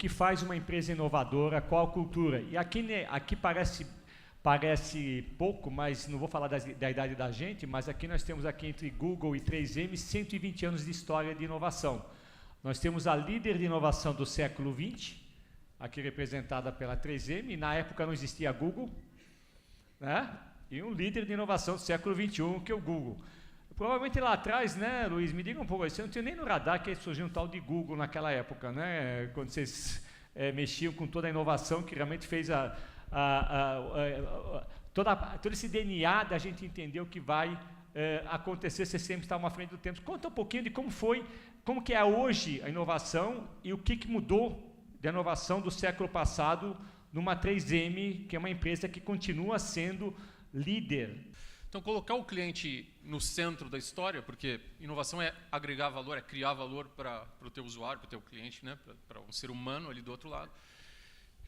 que faz uma empresa inovadora, qual a cultura. E aqui parece pouco, mas não vou falar da idade da gente, mas aqui nós temos aqui entre Google e 3M 120 anos de história de inovação. Nós temos a líder de inovação do século XX, aqui representada pela 3M, e na época não existia Google, né? E um líder de inovação do século XXI, que é o Google. Provavelmente lá atrás, né, Luiz, me diga um pouco, você não tinha nem no radar que surgiu um tal de Google naquela época, né? Quando vocês mexiam com toda a inovação que realmente fez todo esse DNA da gente entender o que vai acontecer, você sempre está à frente do tempo. Conta um pouquinho de como que é hoje a inovação e o que mudou da inovação do século passado numa 3M, que é uma empresa que continua sendo líder. Então, colocar o cliente no centro da história, porque inovação é agregar valor, é criar valor para o teu usuário, para o teu cliente, né, para um ser humano ali do outro lado.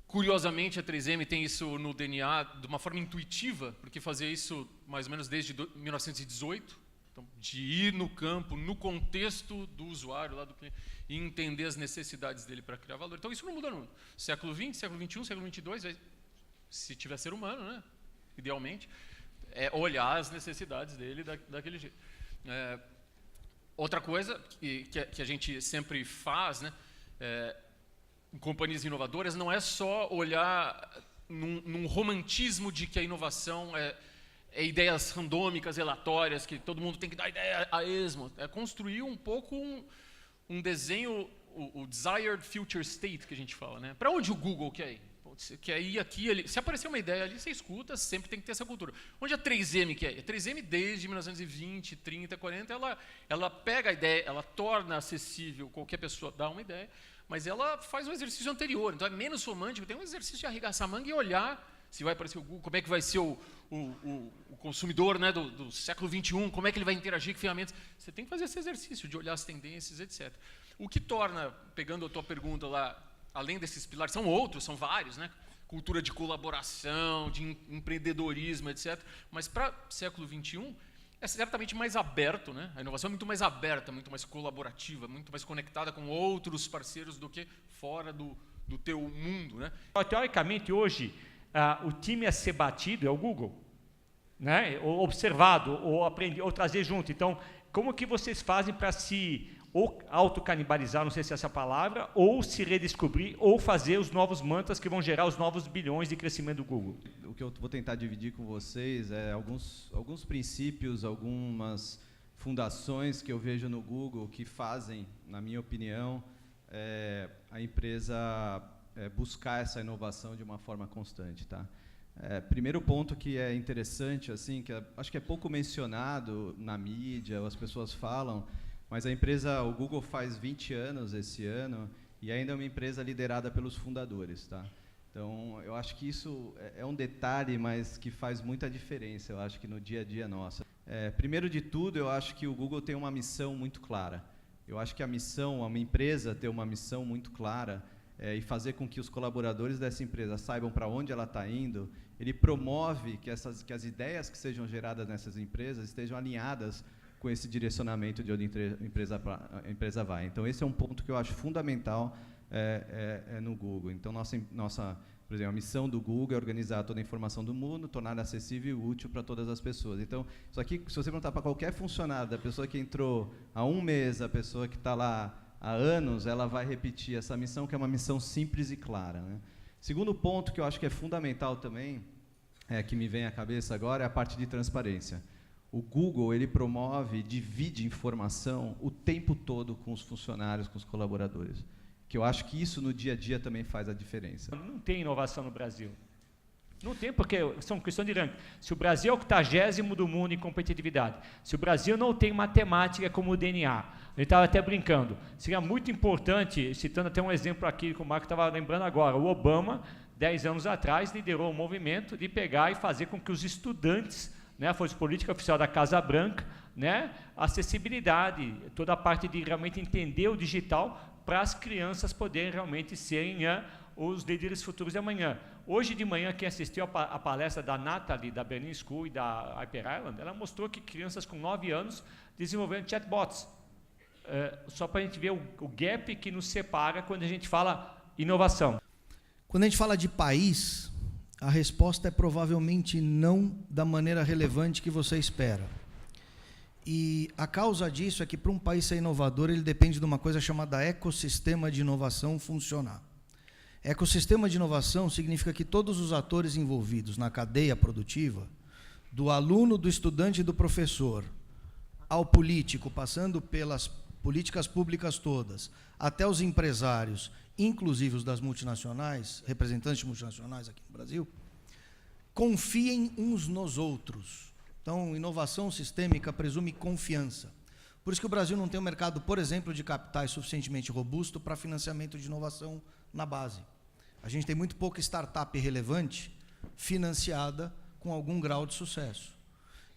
Curiosamente, a 3M tem isso no DNA de uma forma intuitiva, porque fazia isso mais ou menos desde 1918, então, de ir no campo, no contexto do usuário, lá do cliente, e entender as necessidades dele para criar valor. Então, isso não muda no século XX, século XXI, século XXII, se tiver ser humano, né, idealmente, olhar as necessidades dele daquele jeito. Outra coisa que a gente sempre faz, né, em companhias inovadoras, não é só olhar num romantismo de que a inovação é ideias randômicas, relatórias, que todo mundo tem que dar ideia a esmo. É construir um pouco um desenho, o desired future state que a gente fala, né? Para onde o Google quer ir? Você quer ir aqui, ali. Se aparecer uma ideia ali, você escuta, sempre tem que ter essa cultura. Onde a 3M quer ir? A 3M, desde 1920, 30, 40, ela pega a ideia, ela torna acessível, qualquer pessoa dá uma ideia, mas ela faz um exercício anterior, então é menos romântico, tem um exercício de arregaçar a manga e olhar se vai aparecer o Google, como é que vai ser o consumidor, né, do século XXI, como é que ele vai interagir com ferramentas. Você tem que fazer esse exercício de olhar as tendências, etc. O que torna, pegando a tua pergunta lá, além desses pilares, são outros, são vários, né? Cultura de colaboração, de empreendedorismo, etc. Mas para o século XXI, é certamente mais aberto, né? A inovação é muito mais aberta, muito mais colaborativa, muito mais conectada com outros parceiros do que fora do teu mundo, né? Teoricamente, hoje, o time a ser batido é o Google, né? Ou observado, ou aprender, ou trazer junto. Então, como que vocês fazem para se ou autocanibalizar, não sei se é essa palavra, ou se redescobrir, ou fazer os novos mantras que vão gerar os novos bilhões de crescimento do Google? O que eu vou tentar dividir com vocês é alguns princípios, algumas fundações que eu vejo no Google que fazem, na minha opinião, a empresa buscar essa inovação de uma forma constante, tá? Primeiro ponto que é interessante, assim, que acho que é pouco mencionado na mídia, ou as pessoas falam, mas o Google faz 20 anos esse ano e ainda é uma empresa liderada pelos fundadores, tá? Então, eu acho que isso é um detalhe, mas que faz muita diferença, eu acho que no dia a dia nosso. Primeiro de tudo, eu acho que o Google tem uma missão muito clara. Eu acho que uma empresa ter uma missão muito clara e fazer com que os colaboradores dessa empresa saibam para onde ela está indo, ele promove que as ideias que sejam geradas nessas empresas estejam alinhadas com esse direcionamento de onde a empresa vai. Então, esse é um ponto que eu acho fundamental no Google. Então, por exemplo, a missão do Google é organizar toda a informação do mundo, tornar acessível e útil para todas as pessoas. Então, isso aqui, se você perguntar para qualquer funcionário, da pessoa que entrou há um mês, a pessoa que está lá há anos, ela vai repetir essa missão, que é uma missão simples e clara, né? Segundo ponto que eu acho que é fundamental também, que me vem à cabeça agora, é a parte de transparência. O Google, ele promove e divide informação o tempo todo com os funcionários, com os colaboradores. Que eu acho que isso no dia a dia também faz a diferença. Não tem inovação no Brasil. Não tem, porque são questões de ranking. Se o Brasil é o 80º do mundo em competitividade, se o Brasil não tem matemática como DNA, a gente estava até brincando, seria muito importante, citando até um exemplo aqui que o Marco estava lembrando agora, o Obama, 10 anos atrás, liderou um movimento de pegar e fazer com que os estudantes, né, fosse política oficial da Casa Branca, né, acessibilidade, toda a parte de realmente entender o digital para as crianças poderem realmente serem os líderes futuros de amanhã. Hoje de manhã, quem assistiu a palestra da Natalie, da Berlin School e da Hyper Island, ela mostrou que crianças com 9 anos desenvolvendo chatbots. Só para a gente ver o gap que nos separa quando a gente fala inovação. Quando a gente fala de país, a resposta é provavelmente não da maneira relevante que você espera. E a causa disso é que, para um país ser inovador, ele depende de uma coisa chamada ecossistema de inovação funcionar. Ecossistema de inovação significa que todos os atores envolvidos na cadeia produtiva, do aluno, do estudante e do professor, ao político, passando pelas políticas públicas todas, até os empresários, inclusive os das multinacionais, representantes de multinacionais aqui no Brasil, confiem uns nos outros. Então, inovação sistêmica presume confiança. Por isso que o Brasil não tem um mercado, por exemplo, de capitais suficientemente robusto para financiamento de inovação na base. A gente tem muito pouca startup relevante financiada com algum grau de sucesso.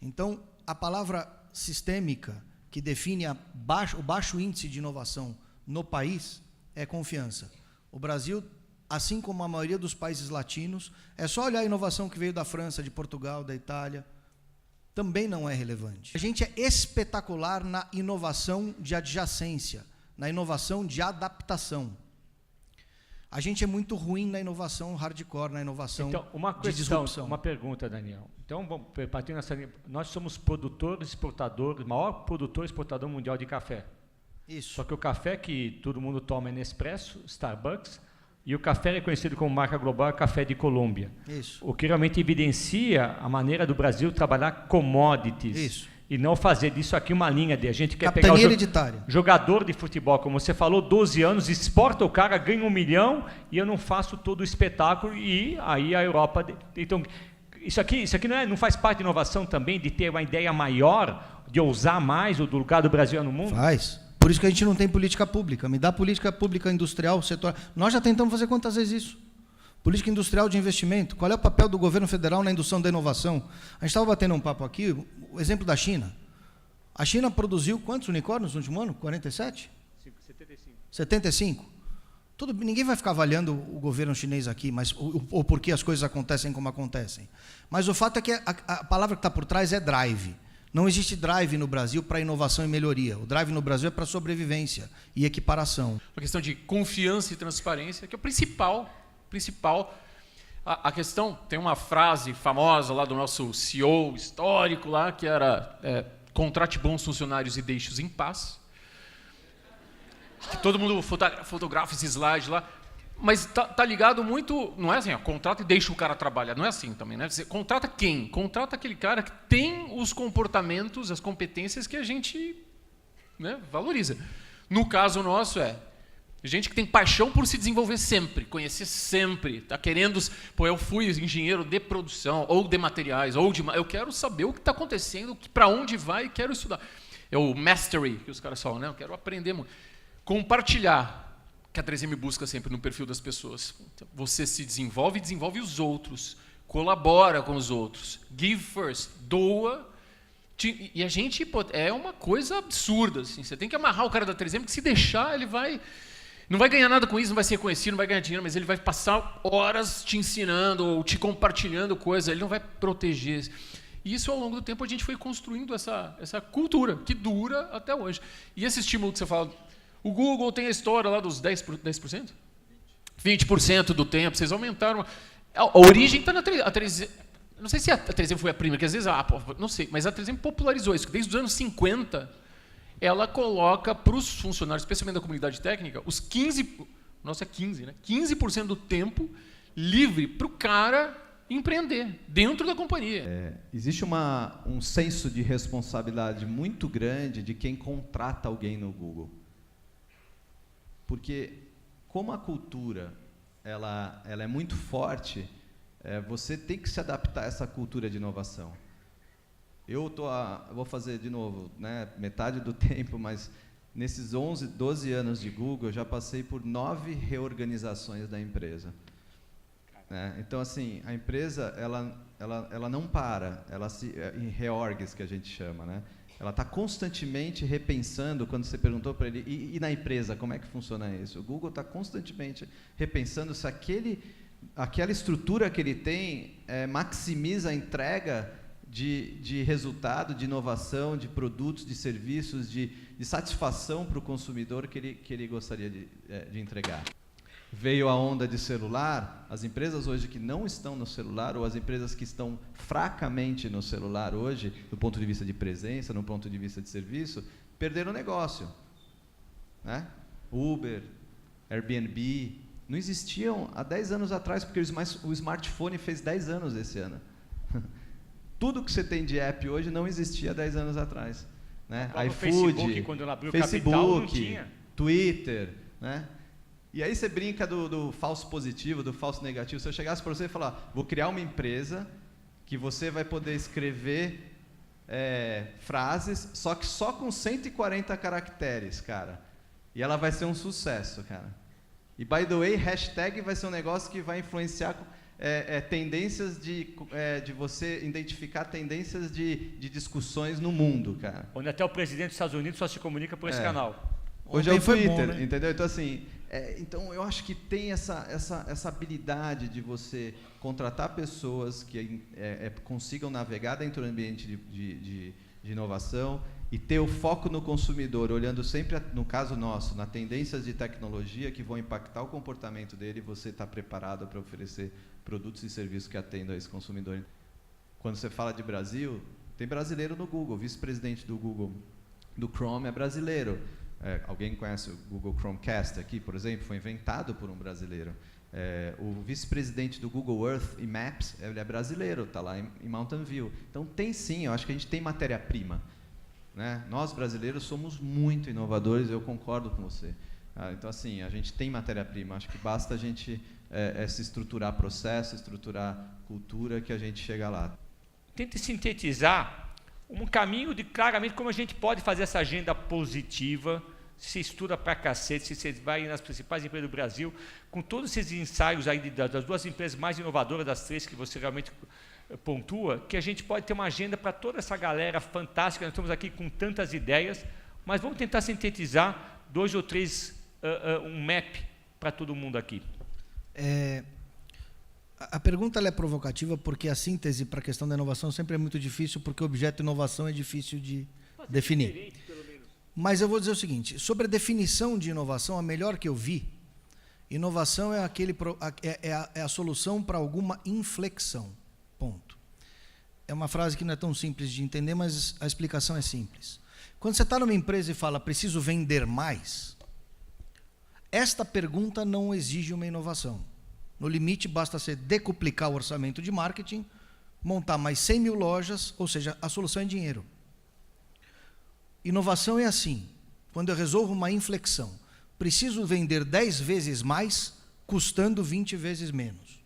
Então, a palavra sistêmica, que define o baixo índice de inovação no país, é confiança. O Brasil, assim como a maioria dos países latinos, é só olhar a inovação que veio da França, de Portugal, da Itália, também não é relevante. A gente é espetacular na inovação de adjacência, na inovação de adaptação. A gente é muito ruim na inovação hardcore, na inovação de disrupção. Uma pergunta, Daniel. Então, nós somos produtores, exportadores, maior produtor e exportador mundial de café. Isso. Só que o café que todo mundo toma é Nespresso, Starbucks, e o café é conhecido como marca global, café de Colômbia. Isso. O que realmente evidencia a maneira do Brasil trabalhar commodities. Isso. E não fazer disso aqui uma linha de a gente quer Capitania pegar hereditária. Jogador de futebol, como você falou, 12 anos, exporta o cara, ganha 1 milhão e eu não faço todo o espetáculo e aí a Europa... Então, isso aqui não faz parte de inovação também, de ter uma ideia maior, de ousar mais o do lugar do Brasil no mundo? Faz. Por isso que a gente não tem política pública. Me dá política pública industrial, setor... Nós já tentamos fazer quantas vezes isso? Política industrial de investimento. Qual é o papel do governo federal na indução da inovação? A gente estava batendo um papo aqui, o exemplo da China. A China produziu quantos unicórnios no último ano? 47? 75. Ninguém vai ficar avaliando o governo chinês aqui, mas ou por que as coisas acontecem como acontecem. Mas o fato é que a palavra que está por trás é drive. Não existe drive no Brasil para inovação e melhoria. O drive no Brasil é para sobrevivência e equiparação. A questão de confiança e transparência, que é o principal. A questão, tem uma frase famosa lá do nosso CEO histórico lá, que era contrate bons funcionários e deixe-os em paz. Que todo mundo fotografa esse slide lá. Mas tá ligado muito, não é assim, contrata e deixa o cara trabalhar, não é assim também, né? Você contrata quem? Contrata aquele cara que tem os comportamentos, as competências que a gente, né, valoriza. No caso nosso gente que tem paixão por se desenvolver sempre, conhecer sempre, tá querendo, eu fui engenheiro de produção, ou de materiais, eu quero saber o que está acontecendo, para onde vai, quero estudar. É o mastery, que os caras falam, né? Eu quero aprender muito. Compartilhar, que a 3M busca sempre no perfil das pessoas. Você se desenvolve e desenvolve os outros. Colabora com os outros. Give first. Doa. E a gente, é uma coisa absurda. Assim. Você tem que amarrar o cara da 3M, que se deixar, ele vai... Não vai ganhar nada com isso, não vai ser reconhecido, não vai ganhar dinheiro, mas ele vai passar horas te ensinando ou te compartilhando coisas. Ele não vai proteger. E isso, ao longo do tempo, a gente foi construindo essa cultura, que dura até hoje. E esse estímulo que você fala... O Google tem a história lá dos 10%? 20% do tempo, vocês aumentaram. A origem está na 3M. Não sei se a 3M foi a primeira, porque às vezes, não sei, mas a 3M popularizou isso. Desde os anos 50, ela coloca para os funcionários, especialmente da comunidade técnica, os 15%, nossa, é 15%, né? 15% do tempo livre para o cara empreender dentro da companhia. Existe um senso de responsabilidade muito grande de quem contrata alguém no Google. Porque, como a cultura ela é muito forte, você tem que se adaptar a essa cultura de inovação. Eu vou fazer de novo, né, metade do tempo, mas nesses 12 anos de Google, eu já passei por 9 reorganizações da empresa. Então, assim, a empresa ela não para, em reorgs, que a gente chama, né? Ela está constantemente repensando, quando você perguntou para ele, e na empresa, como é que funciona isso? O Google está constantemente repensando se aquela estrutura que ele tem maximiza a entrega de resultado, de inovação, de produtos, de serviços, de satisfação para o consumidor que ele gostaria de entregar. veio a onda de celular, as empresas hoje que não estão no celular, ou as empresas que estão fracamente no celular hoje, do ponto de vista de presença, no ponto de vista de serviço, perderam o negócio. Né? Uber, Airbnb, não existiam há 10 anos atrás, porque o smartphone fez 10 anos esse ano. Tudo que você tem de app hoje não existia há 10 anos atrás. Né? iFood, Facebook, quando ela abriu Facebook, Capital, não tinha. Twitter, né? E aí você brinca do falso positivo, do falso negativo. Se eu chegasse para você e falar, vou criar uma empresa que você vai poder escrever frases, só que só com 140 caracteres, cara. E ela vai ser um sucesso, cara. E, by the way, hashtag vai ser um negócio que vai influenciar tendências de você identificar tendências de discussões no mundo, cara. Onde até o presidente dos Estados Unidos só se comunica por esse canal. Hoje é o Twitter, bom, né? entendeu? Então, assim, então eu acho que tem essa habilidade de você contratar pessoas que consigam navegar dentro do ambiente de inovação e ter o foco no consumidor, olhando sempre, no caso nosso, nas tendências de tecnologia que vão impactar o comportamento dele, e você está preparado para oferecer produtos e serviços que atendam a esse consumidor. Quando você fala de Brasil, tem brasileiro no Google, o vice-presidente do Google, do Chrome, é brasileiro. Alguém conhece o Google Chromecast aqui, por exemplo? Foi inventado por um brasileiro. O vice-presidente do Google Earth e Maps, ele é brasileiro, está lá em Mountain View. Então tem sim, eu acho que a gente tem matéria-prima. Né? Nós brasileiros somos muito inovadores, eu concordo com você. Então assim, a gente tem matéria-prima, acho que basta a gente se estruturar processo, estruturar cultura, que a gente chega lá. Tente sintetizar um caminho de claramente como a gente pode fazer essa agenda positiva. Se estuda pra cacete, se você vai nas principais empresas do Brasil, com todos esses ensaios aí das duas empresas mais inovadoras, das 3 que você realmente pontua, que a gente pode ter uma agenda para toda essa galera fantástica. Nós estamos aqui com tantas ideias, mas vamos tentar sintetizar 2 ou 3, um map para todo mundo aqui. A pergunta ela é provocativa porque a síntese para a questão da inovação sempre é muito difícil, porque o objeto de inovação é difícil de definir. Mas eu vou dizer o seguinte, sobre a definição de inovação, a melhor que eu vi, inovação é a solução para alguma inflexão, ponto. É uma frase que não é tão simples de entender, mas a explicação é simples. Quando você está numa empresa e fala, preciso vender mais, esta pergunta não exige uma inovação. No limite, basta você decuplicar o orçamento de marketing, montar mais 100 mil lojas, ou seja, a solução é dinheiro. Inovação é assim, quando eu resolvo uma inflexão, preciso vender 10 vezes mais, custando 20 vezes menos.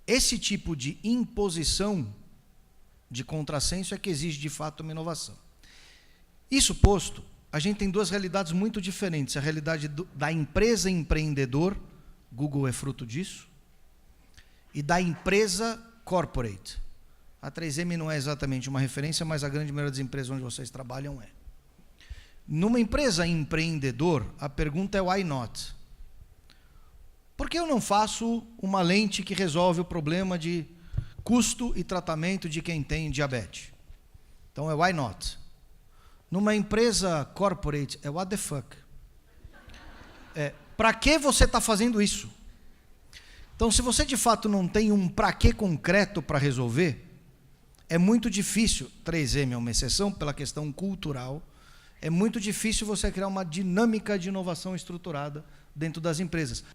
Esse tipo de imposição de contrassenso é que exige de fato uma inovação. Isso posto, a gente tem 2 realidades muito diferentes, a realidade da empresa empreendedor, Google é fruto disso, e da empresa corporate. A 3M não é exatamente uma referência, mas a grande maioria das empresas onde vocês trabalham é. Numa empresa empreendedor, a pergunta é why not? Por que eu não faço uma lente que resolve o problema de custo e tratamento de quem tem diabetes? Então é why not? Numa empresa corporate, é what the fuck? Para que você está fazendo isso? Então, se você de fato não tem um para que concreto para resolver, é muito difícil, 3M é uma exceção pela questão cultural, é muito difícil você criar uma dinâmica de inovação estruturada dentro das empresas.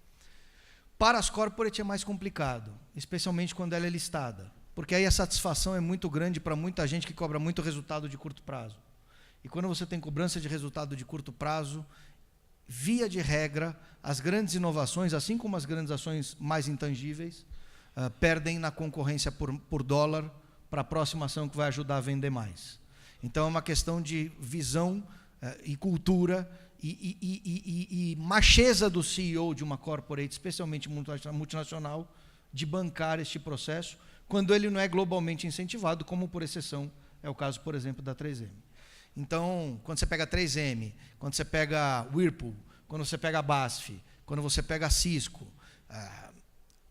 Para as corporate é mais complicado, especialmente quando ela é listada, porque aí a satisfação é muito grande para muita gente que cobra muito resultado de curto prazo. E quando você tem cobrança de resultado de curto prazo, via de regra, as grandes inovações, assim como as grandes ações mais intangíveis, perdem na concorrência por dólar para a próxima ação que vai ajudar a vender mais. Então, é uma questão de visão e cultura e macheza do CEO de uma corporate, especialmente multinacional, de bancar este processo, quando ele não é globalmente incentivado, como por exceção é o caso, por exemplo, da 3M. Então, quando você pega a 3M, quando você pega a Whirlpool, quando você pega a BASF, quando você pega a Cisco,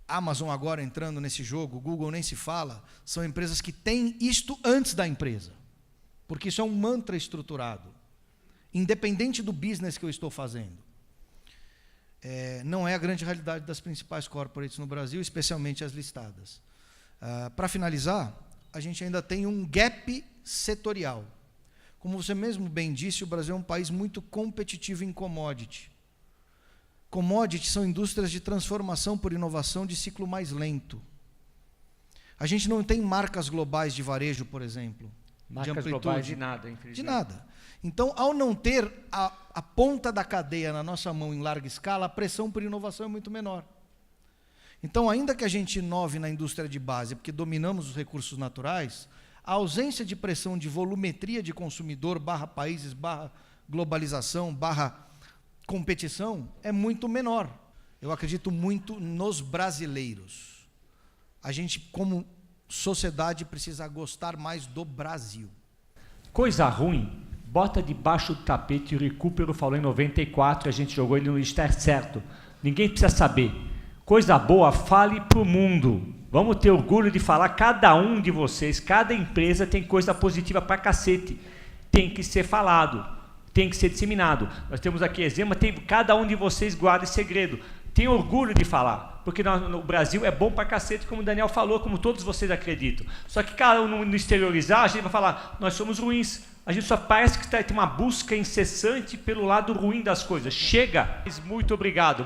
Amazon agora entrando nesse jogo, Google nem se fala, são empresas que têm isto antes da empresa, porque isso é um mantra estruturado, independente do business que eu estou fazendo. não é a grande realidade das principais corporates no Brasil, especialmente as listadas. Para finalizar, a gente ainda tem um gap setorial. Como você mesmo bem disse, o Brasil é um país muito competitivo em commodity. Commodities são indústrias de transformação por inovação de ciclo mais lento. A gente não tem marcas globais de varejo, por exemplo. Marcas globais de nada, infelizmente. De nada. Então, ao não ter a ponta da cadeia na nossa mão em larga escala, a pressão por inovação é muito menor. Então, ainda que a gente inove na indústria de base, porque dominamos os recursos naturais, a ausência de pressão de volumetria de consumidor, /países, /globalização, /competição, é muito menor. Eu acredito muito nos brasileiros. A gente, como sociedade, precisa gostar mais do Brasil. Coisa ruim, bota debaixo do tapete. O Recupero falou em 94, a gente jogou ele no lixo, está certo. Ninguém precisa saber. Coisa boa, fale para o mundo. Vamos ter orgulho de falar, cada um de vocês, cada empresa tem coisa positiva pra cacete. Tem que ser falado, tem que ser disseminado. Nós temos aqui exemplo, cada um de vocês guarda esse segredo. Tem orgulho de falar, porque no Brasil é bom pra cacete, como o Daniel falou, como todos vocês acreditam. Só que cada um no exteriorizar, a gente vai falar, nós somos ruins. A gente só parece que tem uma busca incessante pelo lado ruim das coisas. Chega! Muito obrigado.